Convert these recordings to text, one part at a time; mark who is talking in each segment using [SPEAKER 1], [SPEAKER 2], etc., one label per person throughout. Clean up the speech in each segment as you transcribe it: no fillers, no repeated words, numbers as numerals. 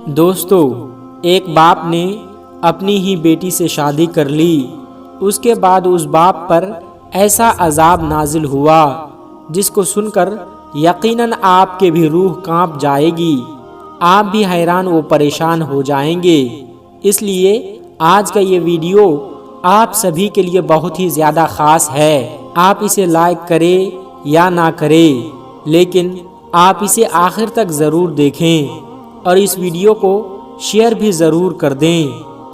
[SPEAKER 1] دوستو، ایک باپ نے اپنی ہی بیٹی سے شادی کر لی۔ اس کے بعد اس باپ پر ایسا عذاب نازل ہوا جس کو سن کر یقیناً آپ کے بھی روح کانپ جائے گی، آپ بھی حیران و پریشان ہو جائیں گے۔ اس لیے آج کا یہ ویڈیو آپ سبھی کے لیے بہت ہی زیادہ خاص ہے۔ آپ اسے لائک کریں یا نہ کریں، لیکن آپ اسے آخر تک ضرور دیکھیں اور اس ویڈیو کو شیئر بھی ضرور کر دیں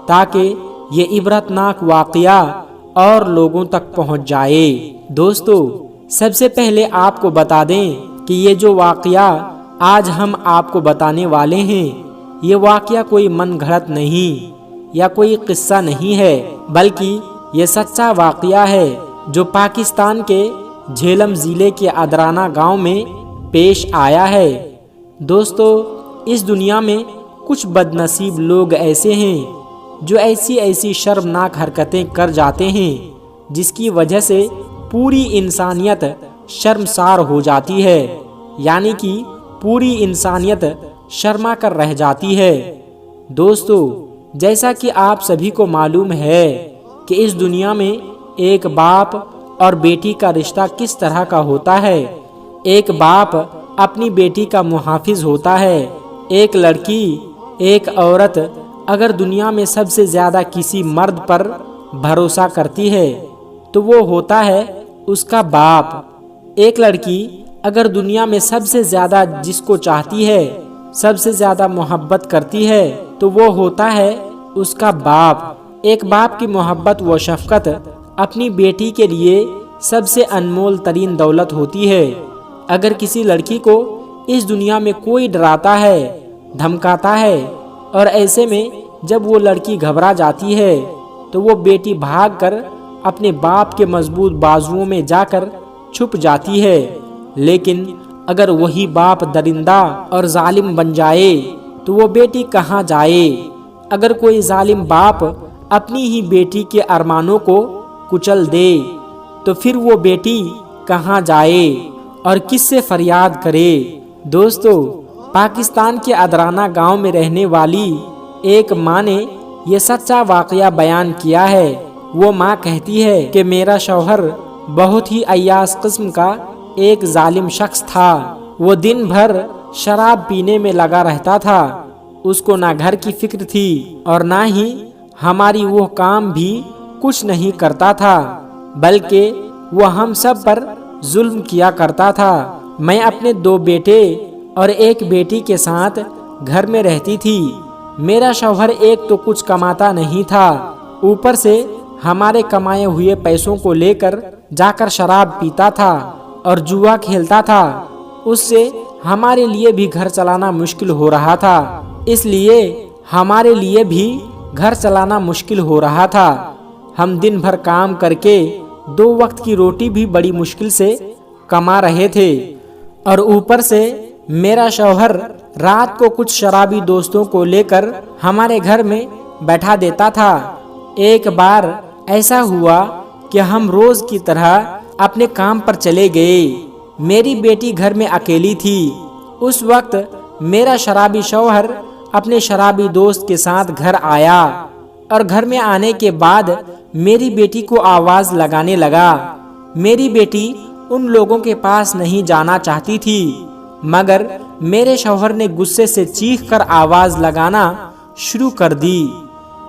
[SPEAKER 1] تاکہ یہ عبرتناک واقعہ اور لوگوں تک پہنچ جائے۔ دوستو، سب سے پہلے آپ کو بتا دیں کہ یہ جو واقعہ آج ہم آپ کو بتانے والے ہیں، یہ واقعہ کوئی من گھڑت نہیں یا کوئی قصہ نہیں ہے، بلکہ یہ سچا واقعہ ہے جو پاکستان کے جھیلم ضلع کے ادرانہ گاؤں میں پیش آیا ہے۔ دوستو، اس دنیا میں کچھ بد نصیب لوگ ایسے ہیں جو ایسی شرمناک حرکتیں کر جاتے ہیں جس کی وجہ سے پوری انسانیت شرمسار ہو جاتی ہے، یعنی کہ پوری انسانیت شرما کر رہ جاتی ہے۔ دوستو، جیسا کہ آپ سبھی کو معلوم ہے کہ اس دنیا میں ایک باپ اور بیٹی کا رشتہ کس طرح کا ہوتا ہے۔ ایک باپ اپنی بیٹی کا محافظ ہوتا ہے۔ ایک لڑکی، ایک عورت اگر دنیا میں سب سے زیادہ کسی مرد پر بھروسہ کرتی ہے تو وہ ہوتا ہے اس کا باپ۔ ایک لڑکی اگر دنیا میں سب سے زیادہ جس کو چاہتی ہے، سب سے زیادہ محبت کرتی ہے تو وہ ہوتا ہے اس کا باپ۔ ایک باپ کی محبت و شفقت اپنی بیٹی کے لیے سب سے انمول ترین دولت ہوتی ہے۔ اگر کسی لڑکی کو اس دنیا میں کوئی ڈراتا ہے، دھمکاتا ہے اور ایسے میں جب وہ لڑکی گھبرا جاتی ہے تو وہ بیٹی بھاگ کر اپنے باپ کے مضبوط بازوؤں میں جا کر چھپ جاتی ہے۔ لیکن اگر وہی باپ درندہ اور ظالم بن جائے تو وہ بیٹی کہاں جائے؟ اگر کوئی ظالم باپ اپنی ہی بیٹی کے ارمانوں کو کچل دے تو پھر وہ بیٹی کہاں جائے اور کس سے فریاد کرے؟ دوستو، پاکستان کے ادرانہ گاؤں میں رہنے والی ایک ماں نے یہ سچا واقعہ بیان کیا ہے۔ وہ ماں کہتی ہے کہ میرا شوہر بہت ہی عیاش قسم کا ایک ظالم شخص تھا۔ وہ دن بھر شراب پینے میں لگا رہتا تھا۔ اس کو نہ گھر کی فکر تھی اور نہ ہی ہماری وہ کام بھی کچھ نہیں کرتا تھا، بلکہ وہ ہم سب پر ظلم کیا کرتا تھا۔ میں اپنے 2 بیٹے اور 1 بیٹی کے ساتھ گھر میں رہتی تھی۔ میرا شوہر ایک تو کچھ کماتا نہیں تھا، اوپر سے ہمارے کمائے ہوئے پیسوں کو لے کر جا کر شراب پیتا تھا اور جوا کھیلتا تھا۔ اس سے ہمارے لیے بھی گھر چلانا مشکل ہو رہا تھا۔ اس لیے ہمارے لیے بھی گھر چلانا مشکل ہو رہا تھا۔ ہم دن بھر کام کر کے 2 وقت کی روٹی بھی بڑی مشکل سے کما رہے تھے، اور اوپر سے میرا شوہر رات کو کچھ شرابی دوستوں کو لے کر ہمارے گھر میں بیٹھا دیتا تھا۔ ایک بار ایسا ہوا کہ ہم روز کی طرح اپنے کام پر چلے گئے۔ میری بیٹی گھر میں اکیلی تھی۔ اس وقت میرا شرابی شوہر اپنے شرابی دوست کے ساتھ گھر آیا اور گھر میں آنے کے بعد میری بیٹی کو آواز لگانے لگا۔ میری بیٹی ان لوگوں کے پاس نہیں جانا چاہتی تھی، مگر میرے شوہر نے غصے سے چیخ کر آواز لگانا شروع کر دی،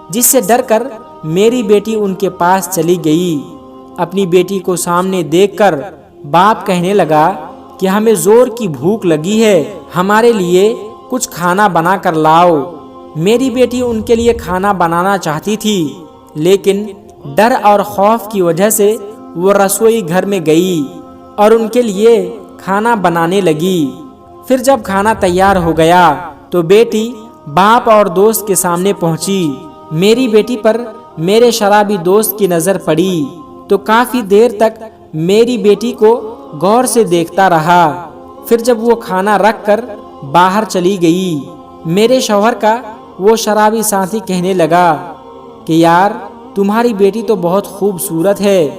[SPEAKER 1] جس سے ڈر کر میری بیٹی ان کے پاس چلی گئی۔ اپنی بیٹی کو سامنے دیکھ کر باپ کہنے لگا کہ ہمیں زور کی بھوک لگی ہے، ہمارے لیے کچھ کھانا بنا کر لاؤ۔ میری بیٹی ان کے لیے کھانا بنانا چاہتی تھی، لیکن ڈر اور خوف کی وجہ سے وہ رسوئی گھر میں گئی اور ان کے لیے کھانا بنانے لگی۔ پھر جب کھانا تیار ہو گیا تو بیٹی باپ اور دوست کے سامنے پہنچی۔ میری بیٹی پر میرے شرابی دوست کی نظر پڑی تو کافی دیر تک میری بیٹی کو غور سے دیکھتا رہا۔ پھر جب وہ کھانا رکھ کر باہر چلی گئی، میرے شوہر کا وہ شرابی ساتھی کہنے لگا کہ یار، تمہاری بیٹی تو بہت خوبصورت ہے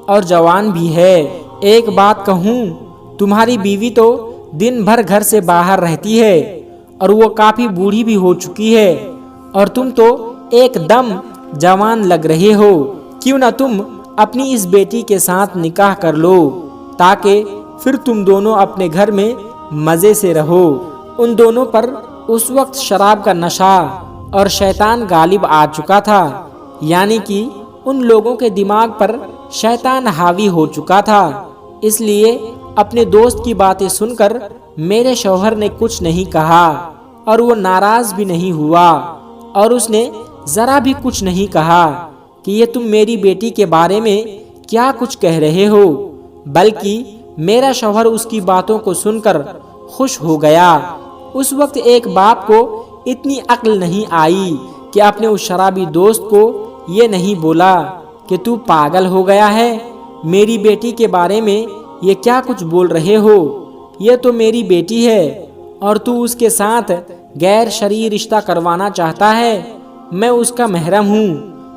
[SPEAKER 1] اور جوان بھی ہے۔ ایک بات کہوں، تمہاری بیوی تو دن بھر گھر سے باہر رہتی ہے اور وہ کافی بوڑھی بھی ہو چکی ہے، اور تم تو ایک دم جوان لگ رہے ہو، کیوں نہ تم اپنی اس بیٹی کے ساتھ نکاح کر لو تاکہ پھر تم دونوں اپنے گھر میں مزے سے رہو۔ ان دونوں پر اس وقت شراب کا نشہ اور شیطان غالب آ چکا تھا، یعنی کہ ان لوگوں کے دماغ پر شیطان حاوی ہو چکا تھا۔ اس لیے اپنے دوست کی باتیں سن کر میرے شوہر نے کچھ نہیں کہا، اور وہ ناراض بھی نہیں ہوا، اور اس نے ذرا بھی کچھ نہیں کہا کہ یہ تم میری بیٹی کے بارے میں کیا کچھ کہہ رہے ہو، بلکہ میرا شوہر اس کی باتوں کو سن کر خوش ہو گیا۔ اس وقت ایک باپ کو اتنی عقل نہیں آئی کہ اپنے اس شرابی دوست کو یہ نہیں بولا کہ تو پاگل ہو گیا ہے، میری بیٹی کے بارے میں یہ کیا کچھ بول رہے ہو، یہ تو میری بیٹی ہے اور تو اس کے ساتھ غیر شرعی رشتہ کروانا چاہتا ہے، میں اس کا محرم ہوں،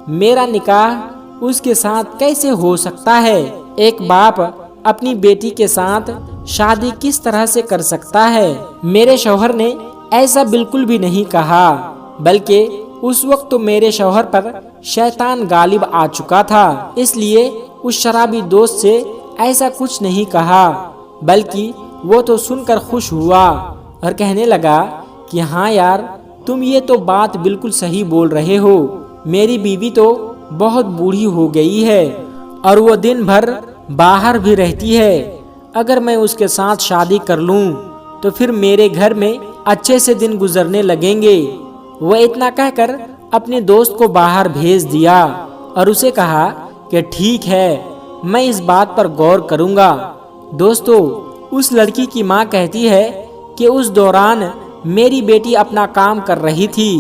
[SPEAKER 1] میرا نکاح اس کے ساتھ کیسے ہو سکتا ہے؟ ایک باپ اپنی بیٹی کے ساتھ شادی کس طرح سے کر سکتا ہے؟ میرے شوہر نے ایسا بالکل بھی نہیں کہا، بلکہ اس وقت تو میرے شوہر پر شیطان غالب آ چکا تھا، اس لیے اس شرابی دوست سے ایسا کچھ نہیں کہا، بلکہ وہ تو سن کر خوش ہوا اور کہنے لگا کہ ہاں یار، تم یہ تو بات بالکل صحیح بول رہے ہو، میری بیوی تو بہت بوڑھی ہو گئی ہے اور وہ دن بھر باہر بھی رہتی ہے، اگر میں اس کے ساتھ شادی کر لوں تو پھر میرے گھر میں اچھے سے دن گزرنے لگیں گے۔ وہ اتنا کہہ کر اپنے دوست کو باہر بھیج دیا اور اسے کہا کہ ٹھیک ہے، میں اس بات پر غور کروں گا۔ دوستو، اس لڑکی کی ماں کہتی ہے کہ اس دوران میری بیٹی اپنا کام کر رہی تھی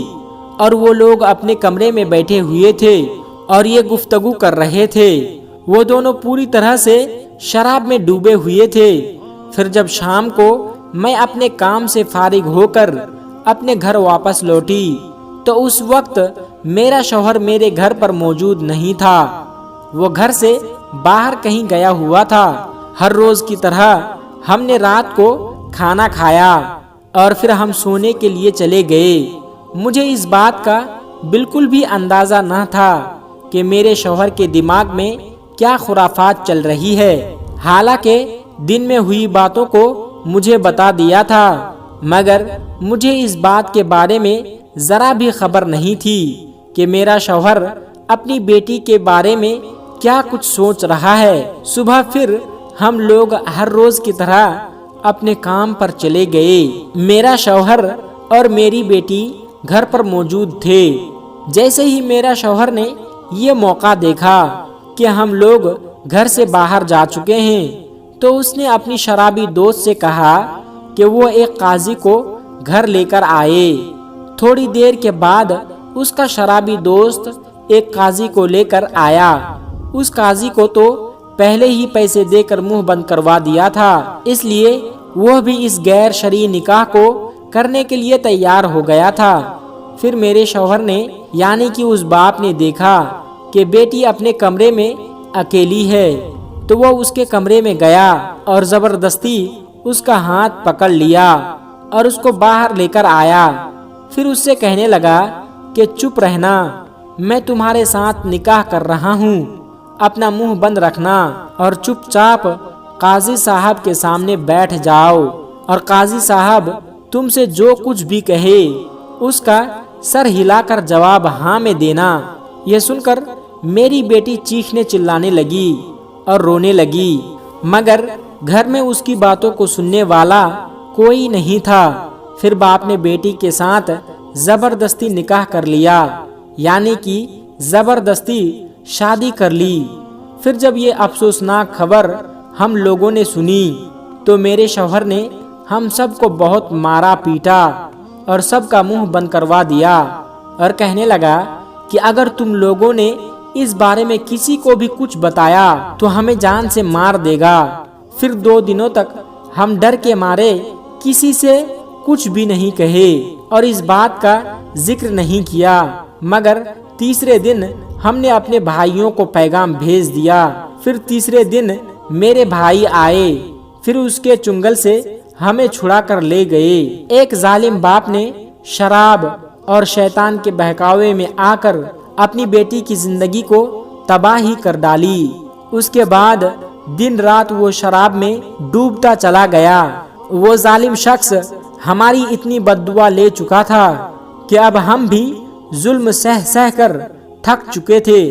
[SPEAKER 1] اور وہ لوگ اپنے کمرے میں بیٹھے ہوئے تھے اور یہ گفتگو کر رہے تھے، وہ دونوں پوری طرح سے شراب میں ڈوبے ہوئے تھے۔ پھر جب شام کو میں اپنے کام سے فارغ ہو کر اپنے گھر واپس لوٹی تو اس وقت میرا شوہر میرے گھر پر موجود نہیں تھا، وہ گھر سے باہر کہیں گیا ہوا تھا۔ ہر روز کی طرح ہم نے رات کو کھانا کھایا اور پھر ہم سونے کے لیے چلے گئے۔ مجھے اس بات کا بالکل بھی اندازہ نہ تھا کہ میرے شوہر کے دماغ میں کیا خرافات چل رہی ہے، حالانکہ دن میں ہوئی باتوں کو مجھے بتا دیا تھا، مگر مجھے اس بات کے بارے میں ذرا بھی خبر نہیں تھی کہ میرا شوہر اپنی بیٹی کے بارے میں کیا کچھ سوچ رہا ہے۔ صبح پھر ہم لوگ ہر روز کی طرح اپنے کام پر چلے گئے۔ میرا شوہر اور میری بیٹی گھر پر موجود تھے۔ جیسے ہی میرا شوہر نے یہ موقع دیکھا کہ ہم لوگ گھر سے باہر جا چکے ہیں تو اس نے اپنی شرابی دوست سے کہا کہ وہ ایک قاضی کو گھر لے کر آئے۔ تھوڑی دیر کے بعد اس کا شرابی دوست ایک قاضی کو لے کر آیا۔ اس قاضی کو تو پہلے ہی پیسے دے کر منہ بند کروا دیا تھا، اس لیے وہ بھی اس غیر شرعی نکاح کو کرنے کے لیے تیار ہو گیا تھا۔ پھر میرے شوہر نے یعنی کہ اس باپ نے دیکھا کہ بیٹی اپنے کمرے میں اکیلی ہے تو وہ اس کے کمرے میں گیا اور زبردستی اس کا ہاتھ پکڑ لیا اور اس کو باہر لے کر آیا۔ پھر اس سے کہنے لگا کہ چپ رہنا، میں تمہارے ساتھ نکاح کر رہا ہوں، اپنا منہ بند رکھنا اور چپ چاپ قاضی صاحب کے سامنے بیٹھ جاؤ، اور قاضی صاحب تم سے جو کچھ بھی کہے اس کا سر ہلا کر جواب ہاں میں دینا۔ یہ سن کر میری بیٹی چیخنے چلانے لگی اور رونے لگی، مگر گھر میں اس کی باتوں کو سننے والا کوئی نہیں تھا۔ پھر باپ نے بیٹی کے ساتھ زبردستی نکاح کر لیا، یعنی کہ زبردستی شادی کر لی۔ پھر جب یہ افسوسناک خبر ہم لوگوں نے سنی تو میرے شوہر نے ہم سب کو بہت مارا پیٹا اور سب کا منہ بند کروا دیا اور کہنے لگا کہ اگر تم لوگوں نے اس بارے میں کسی کو بھی کچھ بتایا تو ہمیں جان سے مار دے گا۔ پھر 2 دنوں تک ہم ڈر کے مارے کسی سے کچھ بھی نہیں کہے اور اس بات کا ذکر نہیں کیا، مگر تیسرے دن ہم نے اپنے بھائیوں کو پیغام بھیج دیا۔ پھر تیسرے دن میرے بھائی آئے، پھر اس کے چنگل سے ہمیں چھڑا کر لے گئے۔ ایک ظالم باپ نے شراب اور شیطان کے بہکاوے میں آ کر اپنی بیٹی کی زندگی کو تباہی کر ڈالی۔ اس کے بعد دن رات وہ شراب میں ڈوبتا چلا گیا۔ وہ ظالم شخص ہماری اتنی بددعا لے چکا تھا کہ اب ہم بھی ظلم سہ کر تھک چکے تھے،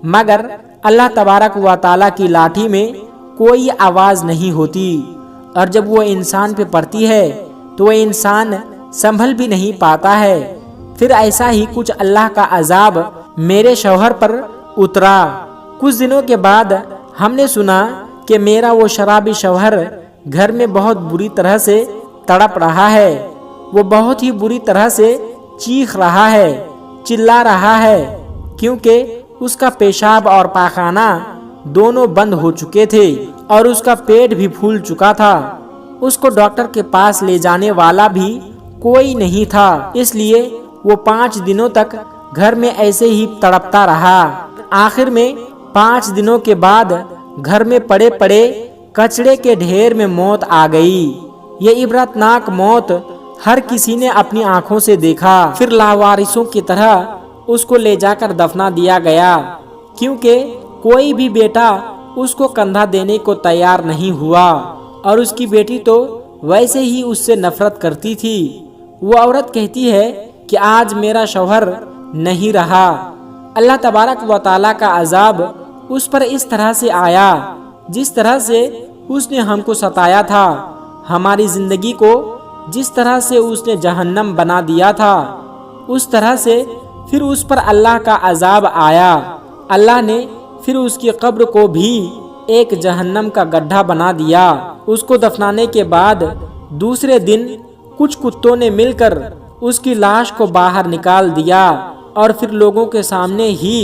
[SPEAKER 1] مگر اللہ تبارک و تعالیٰ کی لاٹھی میں کوئی آواز نہیں ہوتی، اور جب وہ انسان پہ پڑتی ہے تو وہ انسان سنبھل بھی نہیں پاتا ہے۔ پھر ایسا ہی کچھ اللہ کا عذاب میرے شوہر پر اترا۔ کچھ دنوں کے بعد ہم نے سنا کہ میرا وہ شرابی شوہر گھر میں بہت بری طرح سے تڑپ رہا ہے۔ وہ بہت ہی بری طرح سے چیخ رہا ہے، چلا رہا ہے، کیونکہ اس کا پیشاب اور پاخانہ دونوں بند ہو چکے تھے اور اس کا پیٹ بھی پھول چکا تھا۔ اس کو ڈاکٹر کے پاس لے جانے والا بھی کوئی نہیں تھا، اس لیے وہ 5 دنوں تک گھر میں ایسے ہی تڑپتا رہا۔ آخر میں 5 دنوں کے بعد گھر میں پڑے پڑے کچڑے کے ڈھیر میں موت آ گئی۔ یہ عبرتناک موت ہر کسی نے اپنی آنکھوں سے دیکھا۔ پھر لاوارثوں کی طرح اس کو لے جا کر دفنا دیا گیا، کیونکہ کوئی بھی بیٹا اس کو کندھا دینے کو تیار نہیں ہوا، اور اس کی بیٹی تو ویسے ہی اس سے نفرت کرتی تھی۔ وہ عورت کہتی ہے کہ آج میرا شوہر نہیں رہا۔ اللہ تبارک و تعالیٰ کا عذاب اس پر اس طرح سے آیا جس طرح سے اس نے ہم کو ستایا تھا۔ ہماری زندگی کو جس طرح سے اس نے جہنم بنا دیا تھا، اس طرح سے پھر اس پر اللہ کا عذاب آیا۔ اللہ نے پھر اس کی قبر کو بھی ایک جہنم کا گڈھا بنا دیا۔ اس کو دفنانے کے بعد دوسرے دن کچھ کتوں نے مل کر اس کی لاش کو باہر نکال دیا، اور پھر لوگوں کے سامنے ہی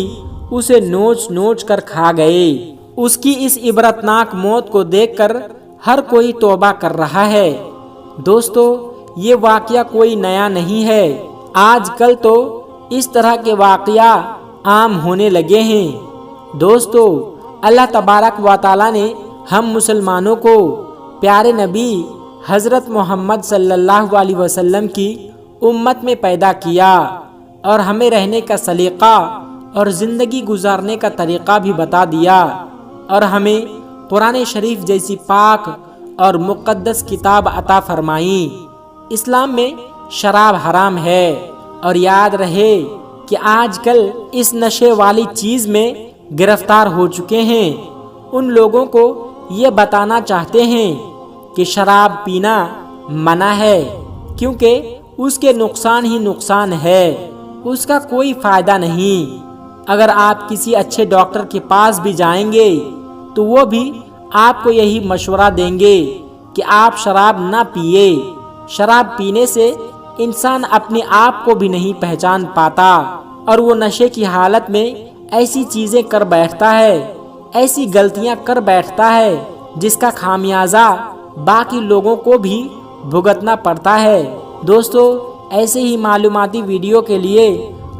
[SPEAKER 1] اسے نوچ نوچ کر کھا گئے۔ اس کی اس عبرتناک موت کو دیکھ کر ہر کوئی توبہ کر رہا ہے۔ دوستو، یہ واقعہ کوئی نیا نہیں ہے۔ آج کل تو اس طرح کے واقعہ عام ہونے لگے ہیں۔ دوستو، اللہ تبارک و تعالیٰ نے ہم مسلمانوں کو پیارے نبی حضرت محمد صلی اللہ علیہ وسلم کی امت میں پیدا کیا، اور ہمیں رہنے کا سلیقہ اور زندگی گزارنے کا طریقہ بھی بتا دیا، اور ہمیں قرآن شریف جیسی پاک اور مقدس کتاب عطا فرمائی۔ اسلام میں شراب حرام ہے، اور یاد رہے کہ آج کل اس نشے والی چیز میں گرفتار ہو چکے ہیں ان لوگوں کو یہ بتانا چاہتے ہیں کہ شراب پینا منع ہے، کیونکہ اس کے نقصان ہی نقصان ہے، اس کا کوئی فائدہ نہیں۔ اگر آپ کسی اچھے ڈاکٹر کے پاس بھی جائیں گے تو وہ بھی آپ کو یہی مشورہ دیں گے کہ آپ شراب نہ پیئے۔ شراب پینے سے انسان اپنے آپ کو بھی نہیں پہچان پاتا، اور وہ نشے کی حالت میں ایسی چیزیں کر بیٹھتا ہے، ایسی غلطیاں کر بیٹھتا ہے جس کا خامیازہ باقی لوگوں کو بھی بھگتنا پڑتا ہے۔ دوستو، ایسے ہی معلوماتی ویڈیو کے لیے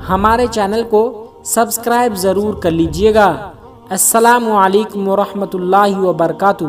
[SPEAKER 1] ہمارے چینل کو سبسکرائب ضرور کر لیجئے گا۔ السلام علیکم ورحمۃ اللہ وبرکاتہ۔